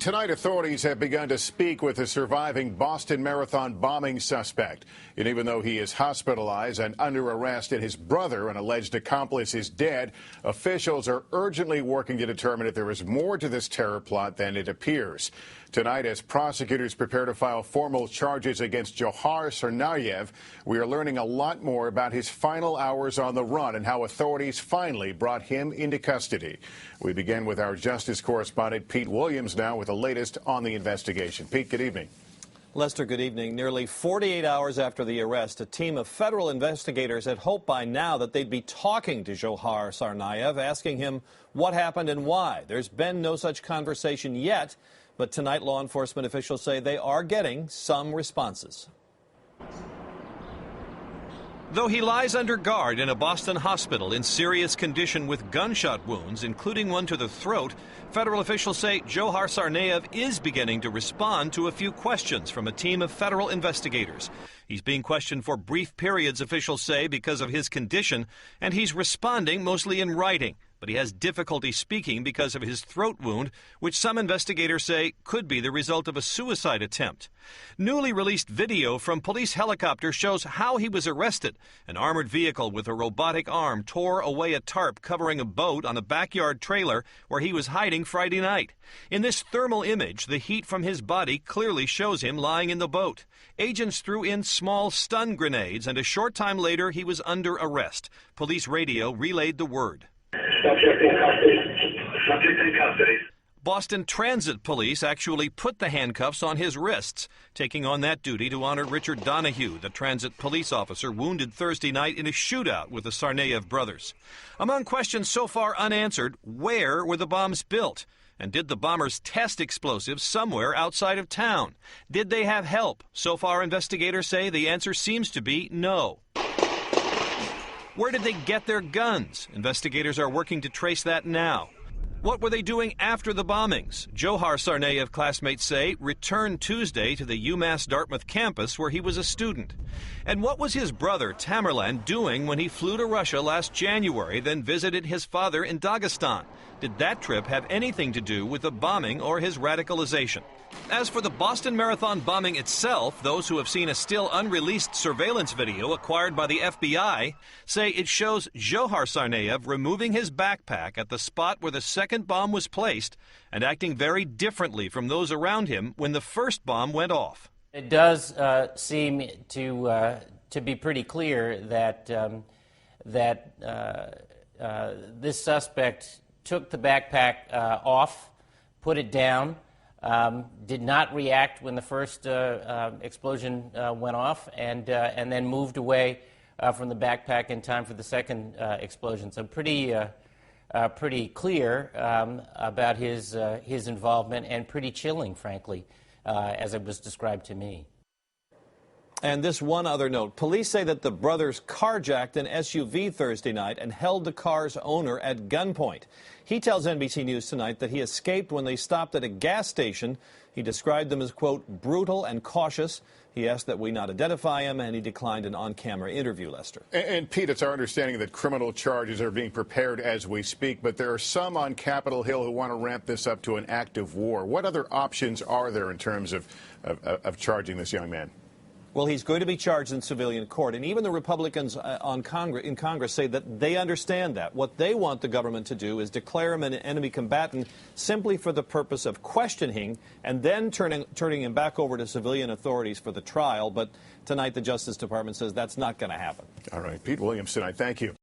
Tonight, authorities have begun to speak with the surviving Boston Marathon bombing suspect. And even though he is hospitalized and under arrest and his brother, an alleged accomplice, is dead, officials are urgently working to determine if there is more to this terror plot than it appears. Tonight, as prosecutors prepare to file formal charges against Dzhokhar Tsarnaev, we are learning a lot more about his final hours on the run and how authorities finally brought him into custody. We begin with our justice correspondent, Pete Williams, now with the latest on the investigation. Pete, good evening. Lester, good evening. Nearly 48 hours after the arrest, a team of federal investigators had hoped by now that they'd be talking to Dzhokhar Tsarnaev, asking him what happened and why. There's been no such conversation yet, but tonight law enforcement officials say they are getting some responses. Though he lies under guard in a Boston hospital in serious condition with gunshot wounds, including one to the throat, federal officials say Dzhokhar Tsarnaev is beginning to respond to a few questions from a team of federal investigators. He's being questioned for brief periods, officials say, because of his condition, and he's responding mostly in writing. But he has difficulty speaking because of his throat wound, which some investigators say could be the result of a suicide attempt. Newly released video from police helicopter shows how he was arrested. An armored vehicle with a robotic arm tore away a tarp covering a boat on a backyard trailer where he was hiding Friday night. In this thermal image, the heat from his body clearly shows him lying in the boat. Agents threw in small stun grenades, and a short time later he was under arrest. Police radio relayed the word. Subject in custody. Subject in custody. Boston Transit Police actually put the handcuffs on his wrists, taking on that duty to honor Richard Donahue, the transit police officer wounded Thursday night in a shootout with the Tsarnaev brothers. Among questions so far unanswered, where were the bombs built? And did the bombers test explosives somewhere outside of town? Did they have help? So far, investigators say the answer seems to be no. Where did they get their guns? Investigators are working to trace that now. What were they doing after the bombings? Dzhokhar Tsarnaev classmates say returned Tuesday to the UMass Dartmouth campus where he was a student. And what was his brother Tamerlan doing when he flew to Russia last January, then visited his father in Dagestan? Did that trip have anything to do with the bombing or his radicalization? As for the Boston Marathon bombing itself, those who have seen a still unreleased surveillance video acquired by the FBI say it shows Dzhokhar Tsarnaev removing his backpack at the spot where the second bomb was placed and acting very differently from those around him when the first bomb went off. It does seem to be pretty clear that this suspect took the backpack off, put it down, did not react when the first explosion went off, and then moved away from the backpack in time for the second explosion. So pretty clear about his involvement, and pretty chilling, frankly, as it was described to me. And this one other note. Police say that the brothers carjacked an SUV Thursday night and held the car's owner at gunpoint. He tells NBC News tonight that he escaped when they stopped at a gas station. He described them as, quote, brutal and cautious. He asked that we not identify him, and he declined an on-camera interview, Lester. And Pete, it's our understanding that criminal charges are being prepared as we speak, but there are some on Capitol Hill who want to ramp this up to an act of war. What other options are there in terms of charging this young man? Well, he's going to be charged in civilian court, and even the Republicans in Congress say that they understand that. What they want the government to do is declare him an enemy combatant simply for the purpose of questioning and then turning him back over to civilian authorities for the trial. But tonight the Justice Department says that's not going to happen. All right. Pete Williams tonight. Thank you.